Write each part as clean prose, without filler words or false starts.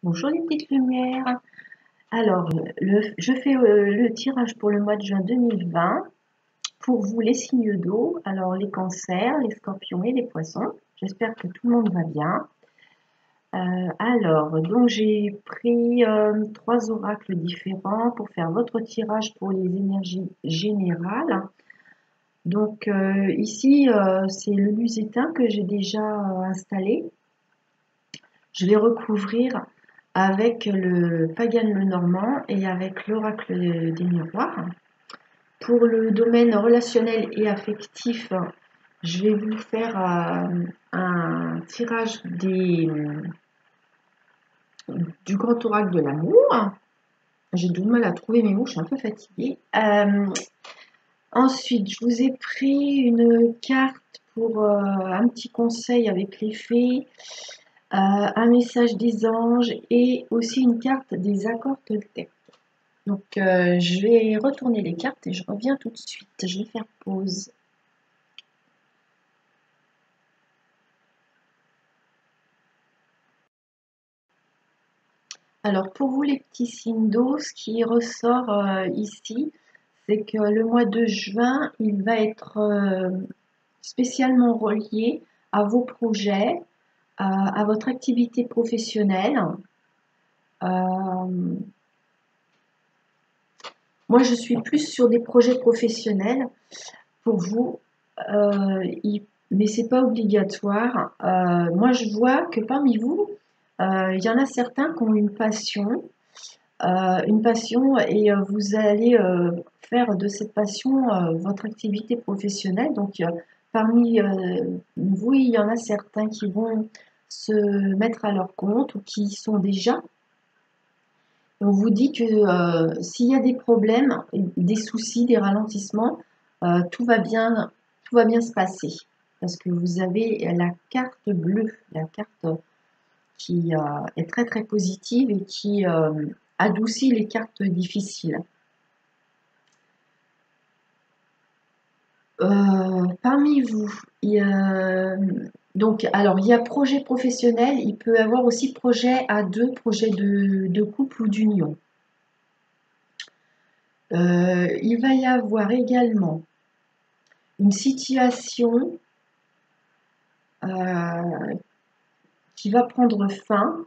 Bonjour les petites lumières. Alors, je fais le tirage pour le mois de juin 2020 pour vous les signes d'eau. Alors, les cancers, les scorpions et les poissons. J'espère que tout le monde va bien. Alors, donc j'ai pris 3 oracles différents pour faire votre tirage pour les énergies générales. Donc, ici, c'est le lusétin que j'ai déjà installé. Je vais recouvrir avec le Pagan le Normand et avec l'oracle des miroirs. Pour le domaine relationnel et affectif, je vais vous faire un tirage du grand oracle de l'amour. J'ai du mal à trouver mes mots, je suis un peu fatiguée. Ensuite, je vous ai pris une carte pour un petit conseil avec les fées. Un message des anges et aussi une carte des accords Toltec. Donc je vais retourner les cartes et je reviens tout de suite. Je vais faire pause. Alors pour vous les petits signes d'eau, ce qui ressort ici, c'est que le mois de juin, il va être spécialement relié à vos projets, à votre activité professionnelle. Moi, je suis plus sur des projets professionnels pour vous, mais c'est pas obligatoire. Moi, je vois que parmi vous, il y en a certains qui ont une passion et vous allez faire de cette passion votre activité professionnelle. Donc, parmi vous, il y en a certains qui vont se mettre à leur compte ou qui y sont déjà. On vous dit que s'il y a des problèmes, des soucis, des ralentissements, tout va bien se passer. Parce que vous avez la carte bleue, la carte qui est très très positive et qui adoucit les cartes difficiles. Parmi vous, donc, alors, il y a projet professionnel, il peut y avoir aussi projet à deux, projet de couple ou d'union. Il va y avoir également une situation qui va prendre fin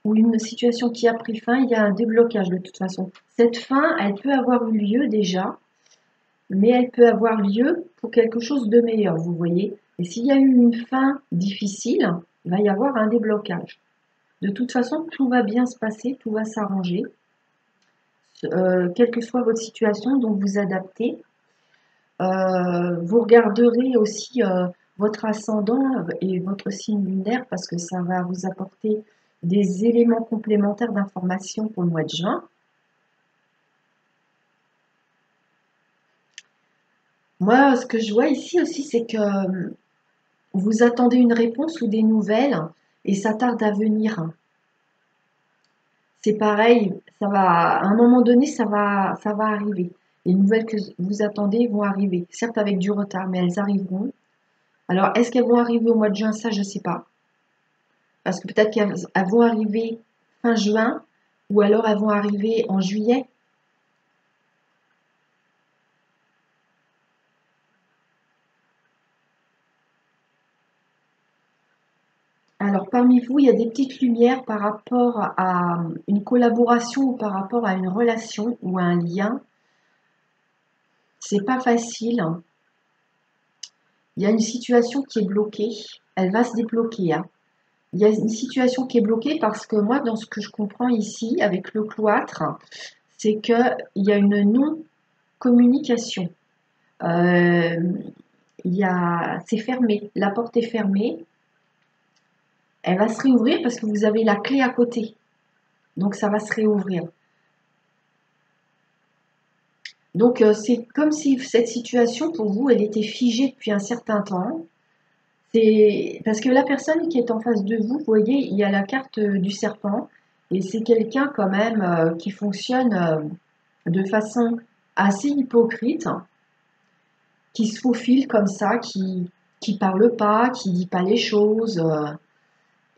ou une situation qui a pris fin, il y a un déblocage de toute façon. Cette fin, elle peut avoir eu lieu déjà, mais elle peut avoir lieu pour quelque chose de meilleur, vous voyez. Et s'il y a eu une fin difficile, il va y avoir un déblocage. De toute façon, tout va bien se passer, tout va s'arranger. Quelle que soit votre situation, donc vous adaptez. Vous regarderez aussi votre ascendant et votre signe lunaire parce que ça va vous apporter des éléments complémentaires d'information pour le mois de juin. Moi, ce que je vois ici aussi, c'est que vous attendez une réponse ou des nouvelles et ça tarde à venir. C'est pareil, ça va, à un moment donné, ça va arriver. Les nouvelles que vous attendez vont arriver, certes avec du retard, mais elles arriveront. Alors, est-ce qu'elles vont arriver au mois de juin? Ça, je ne sais pas. Parce que peut-être qu'elles vont arriver fin juin ou alors elles vont arriver en juillet. Alors parmi vous, il y a des petites lumières par rapport à une collaboration ou par rapport à une relation ou à un lien. C'est pas facile. Il y a une situation qui est bloquée. Elle va se débloquer, hein. Il y a une situation qui est bloquée parce que moi, dans ce que je comprends ici, avec le cloître, c'est qu'il y a une non-communication. Euh, c'est fermé, la porte est fermée, elle va se réouvrir parce que vous avez la clé à côté, donc ça va se réouvrir. Donc c'est comme si cette situation pour vous, elle était figée depuis un certain temps. C'est parce que la personne qui est en face de vous, vous voyez, il y a la carte du serpent et c'est quelqu'un quand même qui fonctionne de façon assez hypocrite, qui se faufile comme ça, qui parle pas, qui dit pas les choses.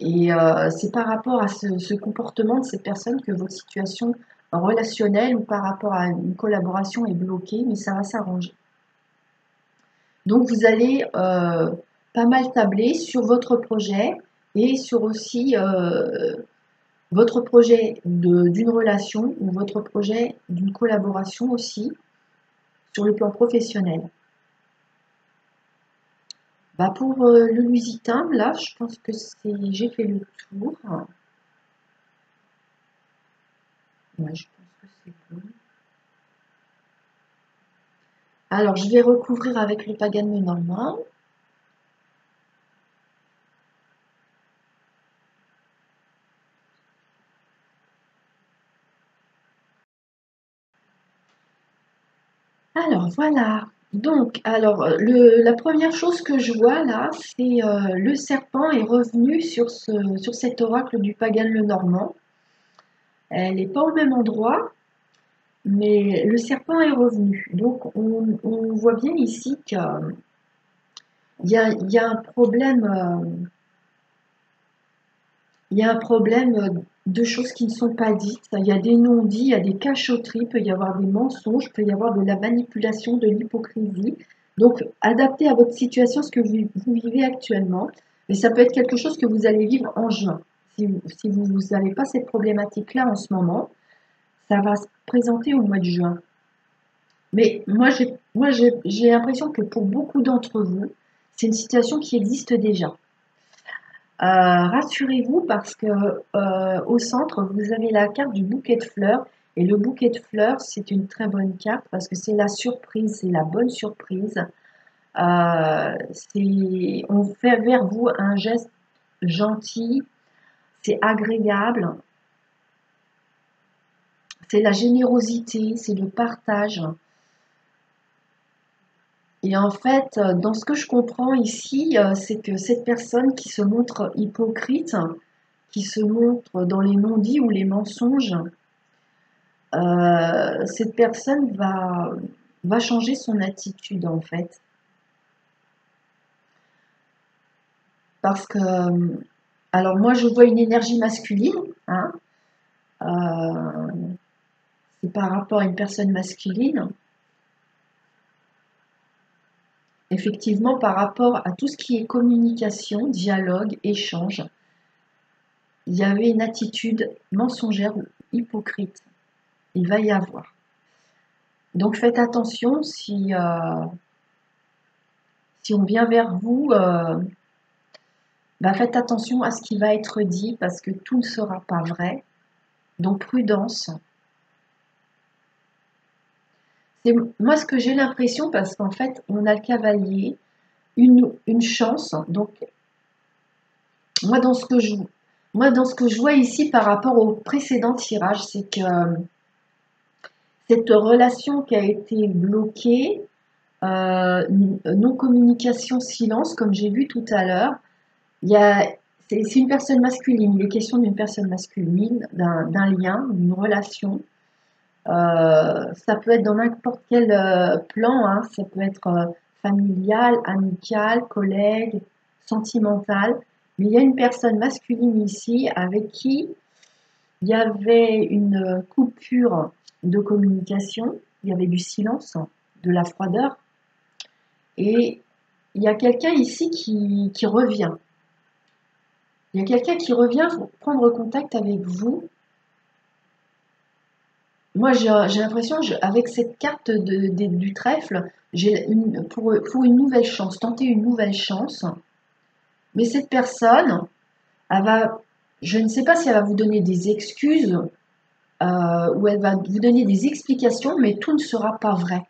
Et c'est par rapport à ce comportement de cette personne que votre situation relationnelle ou par rapport à une collaboration est bloquée, mais ça va s'arranger. Donc vous allez pas mal tabler sur votre projet et sur aussi votre projet d'une relation ou votre projet d'une collaboration aussi sur le plan professionnel. Bah pour le lusitin, là, je pense que j'ai fait le tour. Ouais, je pense que c'est bon. Alors, je vais recouvrir avec le Pagan Lenormand. Alors, voilà. Donc, alors, la première chose que je vois là, c'est le serpent est revenu sur cet oracle du Pagan Lenormand. Elle n'est pas au même endroit, mais le serpent est revenu. Donc, on voit bien ici qu'il y a un problème. Il y a un problème de choses qui ne sont pas dites. Il y a des non-dits, il y a des cachotteries, il peut y avoir des mensonges, il peut y avoir de la manipulation, de l'hypocrisie. Donc, adaptez à votre situation ce que vous vivez actuellement. Mais ça peut être quelque chose que vous allez vivre en juin. Si vous n'avez pas cette problématique-là en ce moment, ça va se présenter au mois de juin. Mais moi, j'ai l'impression que pour beaucoup d'entre vous, c'est une situation qui existe déjà. Rassurez-vous parce que au centre, vous avez la carte du bouquet de fleurs. Et le bouquet de fleurs, c'est une très bonne carte parce que c'est la surprise, c'est la bonne surprise. On fait vers vous un geste gentil, c'est agréable, c'est la générosité, c'est le partage. Et en fait, dans ce que je comprends ici, c'est que cette personne qui se montre hypocrite, qui se montre dans les non-dits ou les mensonges, cette personne va changer son attitude en fait. Parce que, alors moi je vois une énergie masculine, hein, c'est par rapport à une personne masculine. Effectivement, par rapport à tout ce qui est communication, dialogue, échange, il y avait une attitude mensongère ou hypocrite. Il va y avoir. Donc faites attention si on vient vers vous, faites attention à ce qui va être dit parce que tout ne sera pas vrai. Donc prudence. C'est moi ce que j'ai l'impression parce qu'en fait on a le cavalier, une chance. Donc moi dans ce que je vois ici par rapport au précédent tirage, c'est que cette relation qui a été bloquée, non-communication, silence, comme j'ai vu tout à l'heure, c'est une personne masculine. Il est question d'une personne masculine, d'un lien, d'une relation. Ça peut être dans n'importe quel plan, hein. Ça peut être familial, amical, collègue, sentimental. Mais il y a une personne masculine ici avec qui il y avait une coupure de communication, il y avait du silence, de la froideur. Et il y a quelqu'un ici qui revient. Il y a quelqu'un qui revient pour prendre contact avec vous. Moi, j'ai l'impression, avec cette carte du trèfle, pour une nouvelle chance, tenter une nouvelle chance. Mais cette personne, je ne sais pas si elle va vous donner des excuses ou elle va vous donner des explications, mais tout ne sera pas vrai.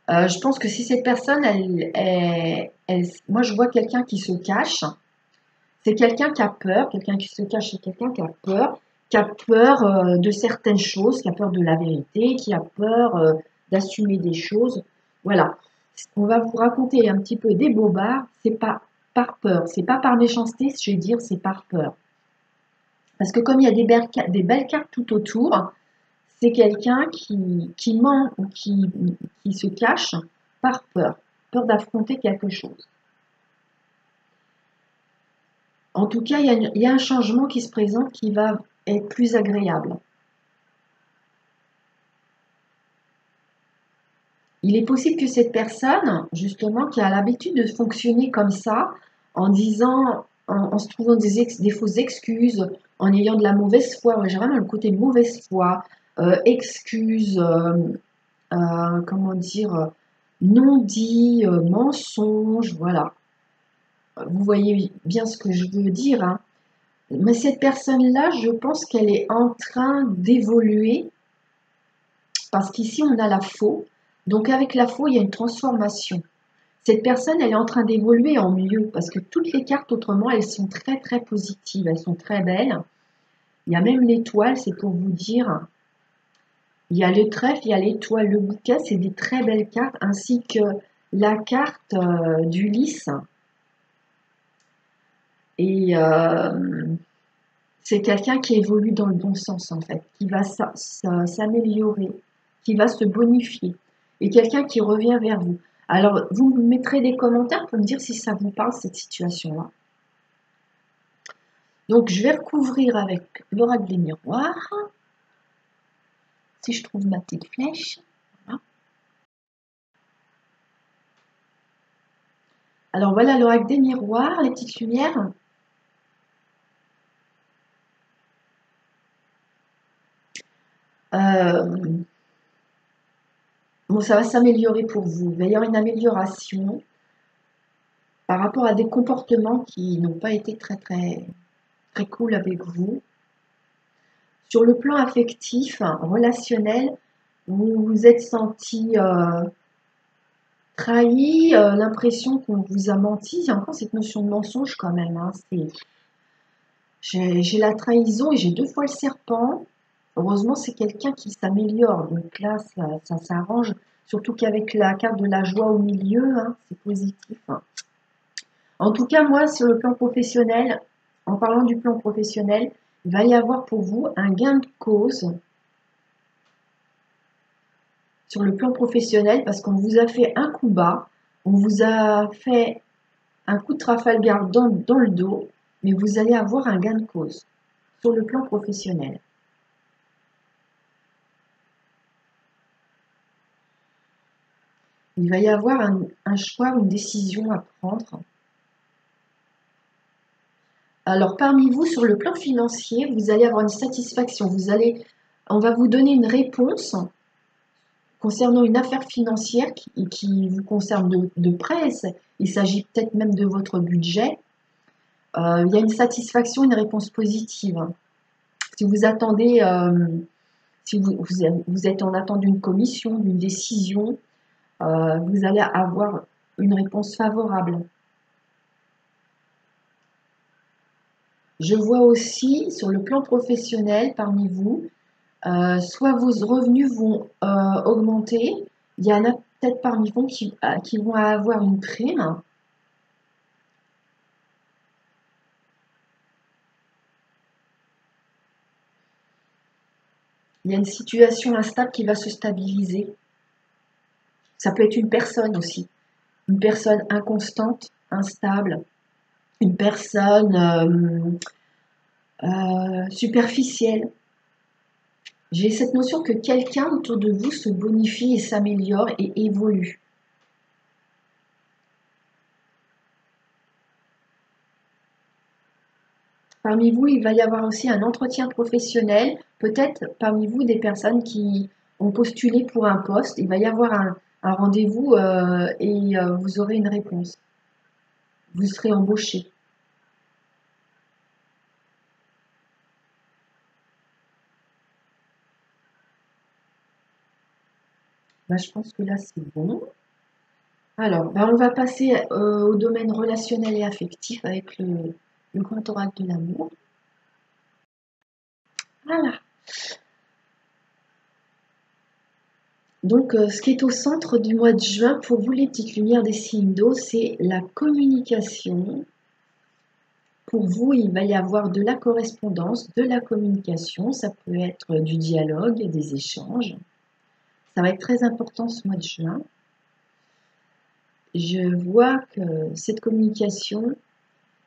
Je pense que si cette personne, moi je vois quelqu'un qui se cache, c'est quelqu'un qui a peur, quelqu'un qui se cache, c'est quelqu'un qui a peur de certaines choses, qui a peur de la vérité, qui a peur d'assumer des choses. Voilà. On va vous raconter un petit peu des bobards, c'est pas par peur, c'est pas par méchanceté, je vais dire, c'est par peur. Parce que comme il y a des belles cartes tout autour, c'est quelqu'un qui ment ou qui se cache par peur d'affronter quelque chose. En tout cas, il y a un changement qui se présente qui va être plus agréable. Il est possible que cette personne, justement, qui a l'habitude de fonctionner comme ça, en disant, en se trouvant des fausses excuses, en ayant de la mauvaise foi, ouais, j'ai vraiment le côté mauvaise foi, excuses, comment dire, non-dit, mensonge, voilà. Vous voyez bien ce que je veux dire, hein. Mais cette personne-là, je pense qu'elle est en train d'évoluer parce qu'ici, on a la faux. Donc, avec la faux, il y a une transformation. Cette personne, elle est en train d'évoluer en mieux parce que toutes les cartes, autrement, elles sont très, très positives. Elles sont très belles. Il y a même l'étoile, c'est pour vous dire. Il y a le trèfle, il y a l'étoile, le bouquet, c'est des très belles cartes, ainsi que la carte du lys. Et c'est quelqu'un qui évolue dans le bon sens, en fait, qui va s'améliorer, qui va se bonifier, et quelqu'un qui revient vers vous. Alors, vous me mettrez des commentaires pour me dire si ça vous parle, cette situation-là. Donc, je vais recouvrir avec l'oracle des miroirs. Si je trouve ma petite flèche. Voilà. Alors, voilà l'oracle des miroirs, les petites lumières. Bon, ça va s'améliorer pour vous. Il va y avoir une amélioration par rapport à des comportements qui n'ont pas été très, très, très cool avec vous. Sur le plan affectif, relationnel, vous vous êtes senti trahi, l'impression qu'on vous a menti. Il y a encore cette notion de mensonge quand même, hein. J'ai la trahison et j'ai 2 fois le serpent. Heureusement, c'est quelqu'un qui s'améliore. Donc là, ça s'arrange. Surtout qu'avec la carte de la joie au milieu, hein, c'est positif. En tout cas, moi, sur le plan professionnel, en parlant du plan professionnel, il va y avoir pour vous un gain de cause sur le plan professionnel parce qu'on vous a fait un coup bas, on vous a fait un coup de Trafalgar dans le dos, mais vous allez avoir un gain de cause sur le plan professionnel. Il va y avoir un choix, une décision à prendre. Alors, parmi vous, sur le plan financier, vous allez avoir une satisfaction. On va vous donner une réponse concernant une affaire financière qui vous concerne de près. Il s'agit peut-être même de votre budget. Il y a une satisfaction, une réponse positive. Si vous attendez, si vous êtes en attente d'une commission, d'une décision, vous allez avoir une réponse favorable. Je vois aussi sur le plan professionnel parmi vous, soit vos revenus vont augmenter, il y en a peut-être parmi vous qui vont avoir une prime. Il y a une situation instable qui va se stabiliser. Ça peut être une personne aussi, une personne inconstante, instable, une personne superficielle. J'ai cette notion que quelqu'un autour de vous se bonifie et s'améliore et évolue. Parmi vous, il va y avoir aussi un entretien professionnel. Peut-être parmi vous des personnes qui ont postulé pour un poste. Il va y avoir un rendez-vous et vous aurez une réponse. Vous serez embauché. Ben, je pense que là, c'est bon. Alors, ben, on va passer au domaine relationnel et affectif avec le grand oracle de l'amour. Voilà. Donc, ce qui est au centre du mois de juin pour vous, les petites lumières des signes d'eau, c'est la communication. Pour vous, il va y avoir de la correspondance, de la communication. Ça peut être du dialogue, des échanges. Ça va être très important ce mois de juin. Je vois que cette communication,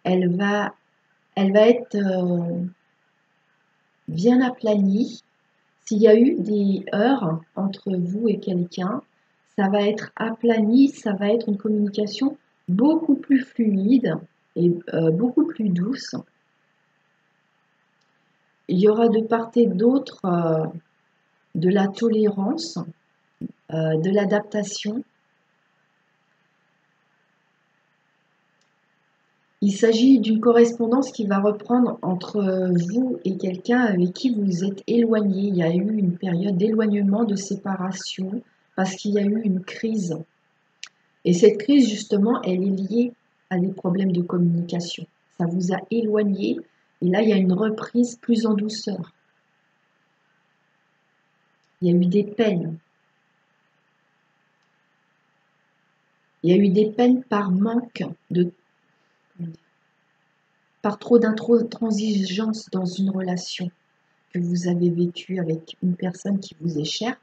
elle va elle va être bien aplanie. S'il y a eu des heurts entre vous et quelqu'un, ça va être aplani, ça va être une communication beaucoup plus fluide et beaucoup plus douce. Il y aura de part et d'autre de la tolérance, de l'adaptation. Il s'agit d'une correspondance qui va reprendre entre vous et quelqu'un avec qui vous vous êtes éloigné. Il y a eu une période d'éloignement, de séparation, parce qu'il y a eu une crise. Et cette crise, justement, elle est liée à des problèmes de communication. Ça vous a éloigné, et là, il y a une reprise plus en douceur. Il y a eu des peines. Il y a eu des peines par manque par trop d'intransigeance dans une relation que vous avez vécue avec une personne qui vous est chère.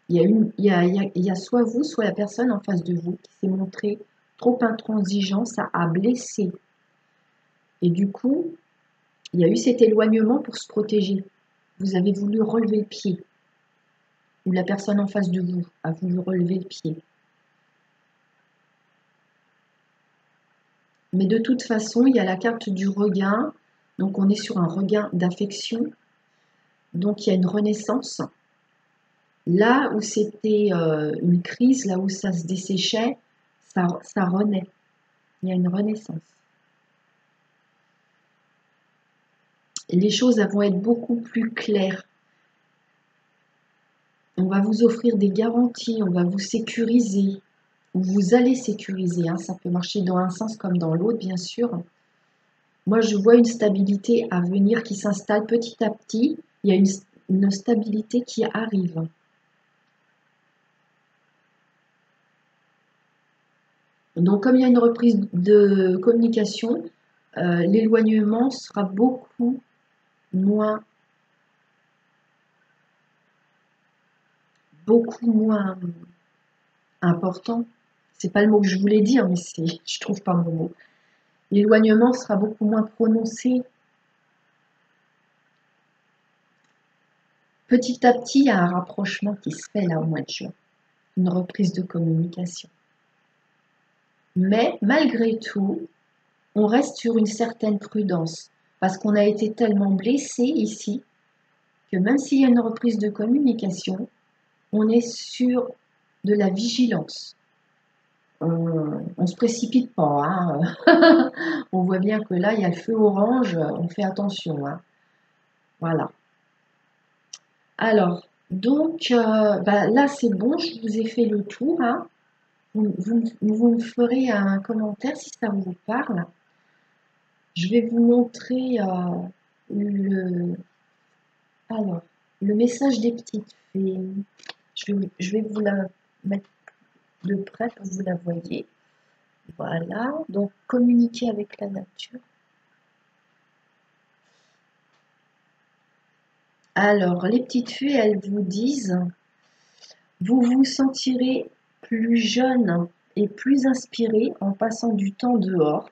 Il y a soit vous, soit la personne en face de vous qui s'est montrée trop intransigeant, ça a blessé. Et du coup, il y a eu cet éloignement pour se protéger. Vous avez voulu relever le pied, ou la personne en face de vous a voulu relever le pied. Mais de toute façon, il y a la carte du regain, donc on est sur un regain d'affection, donc il y a une renaissance. Là où c'était une crise, là où ça se desséchait, ça renaît. Il y a une renaissance. Et les choses vont être beaucoup plus claires. On va vous offrir des garanties, on va vous sécuriser, ou vous allez sécuriser. Hein, ça peut marcher dans un sens comme dans l'autre, bien sûr. Moi, je vois une stabilité à venir qui s'installe petit à petit. Il y a une stabilité qui arrive. Donc, comme il y a une reprise de communication, l'éloignement sera beaucoup moins important. C'est pas le mot que je voulais dire, mais je trouve pas mon mot. L'éloignement sera beaucoup moins prononcé. Petit à petit, il y a un rapprochement qui se fait là au mois de juin, une reprise de communication. Mais malgré tout, on reste sur une certaine prudence, parce qu'on a été tellement blessé ici, que même s'il y a une reprise de communication, on est sur de la vigilance. On ne se précipite pas. Hein. On voit bien que là, il y a le feu orange, on fait attention. Hein. Voilà. Alors, donc, là, c'est bon, je vous ai fait le tour. Hein. Vous me ferez un commentaire si ça vous parle. Je vais vous montrer le, alors, le message des petites fées. Je vais vous la mettre de près pour que vous la voyez. Voilà, donc communiquer avec la nature. Alors, les petites fées, elles vous disent, vous vous sentirez plus jeune et plus inspiré en passant du temps dehors.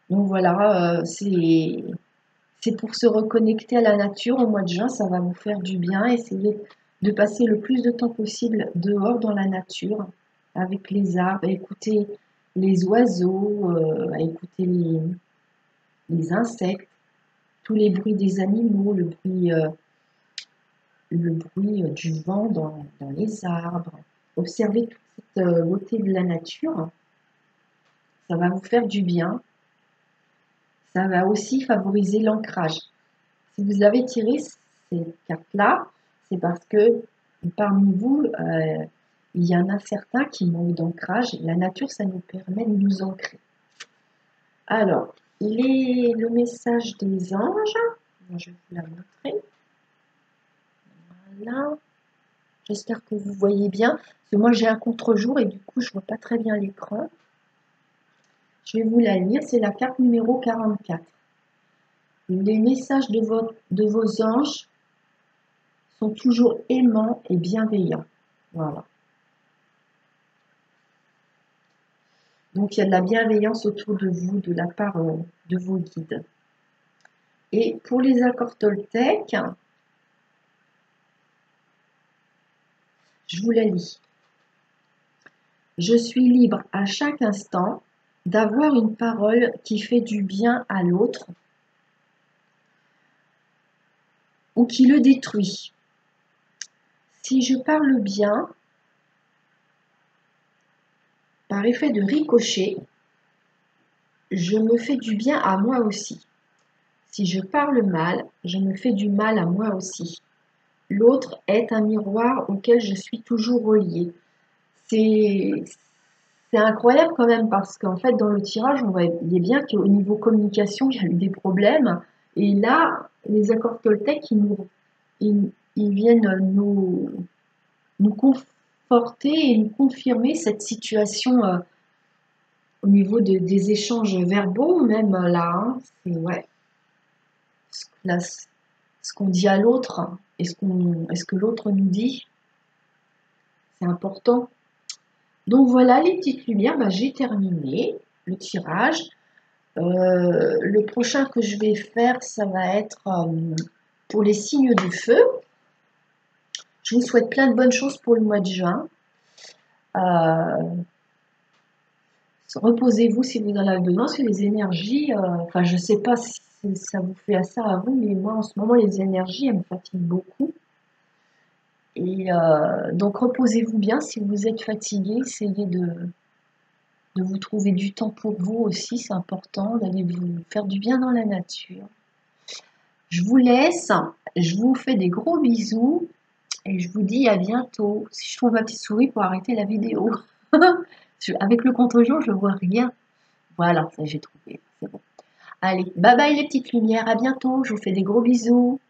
Donc voilà, c'est pour se reconnecter à la nature au mois de juin, ça va vous faire du bien. Essayez de passer le plus de temps possible dehors dans la nature, avec les arbres, à écouter les oiseaux, à écouter les insectes, tous les bruits des animaux, le bruit du vent dans les arbres. Observez toute cette beauté de la nature, ça va vous faire du bien. Ça va aussi favoriser l'ancrage. Si vous avez tiré ces cartes-là, c'est parce que parmi vous, il y en a certains qui manquent d'ancrage. La nature, ça nous permet de nous ancrer. Alors, le message des anges, je vais vous la montrer. Voilà. J'espère que vous voyez bien. Parce que moi, j'ai un contre-jour et du coup, je ne vois pas très bien l'écran. Je vais vous la lire. C'est la carte numéro 44. Les messages de vos anges sont toujours aimants et bienveillants. Voilà. Donc, il y a de la bienveillance autour de vous, de la part de vos guides. Et pour les accords Toltec, je vous la lis. Je suis libre à chaque instant d'avoir une parole qui fait du bien à l'autre ou qui le détruit. Si je parle bien, par effet de ricochet, je me fais du bien à moi aussi. Si je parle mal, je me fais du mal à moi aussi. L'autre est un miroir auquel je suis toujours reliée. C'est incroyable quand même parce qu'en fait, dans le tirage, on voyait bien qu'au niveau communication, il y a eu des problèmes. Et là, les accords Toltec, ils viennent nous conforter et nous confirmer cette situation au niveau des échanges verbaux, même là. Hein, c'est ouais. Là, ce qu'on dit à l'autre et ce que l'autre nous dit, c'est important. Donc voilà les petites lumières, bah, j'ai terminé le tirage. Le prochain que je vais faire, ça va être pour les signes du feu. Je vous souhaite plein de bonnes choses pour le mois de juin. Reposez-vous si vous en avez besoin, parce que les énergies, enfin je ne sais pas si ça vous fait ça à vous, mais moi en ce moment les énergies, elles me fatiguent beaucoup. Et donc reposez-vous bien si vous êtes fatigué, essayez de vous trouver du temps pour vous aussi, c'est important d'aller vous faire du bien dans la nature. Je vous laisse, je vous fais des gros bisous et je vous dis à bientôt. Si je trouve ma petite souris pour arrêter la vidéo. Avec le contre-jour, je ne vois rien. Voilà, ça j'ai trouvé, c'est bon. Allez, bye bye les petites lumières, à bientôt, je vous fais des gros bisous.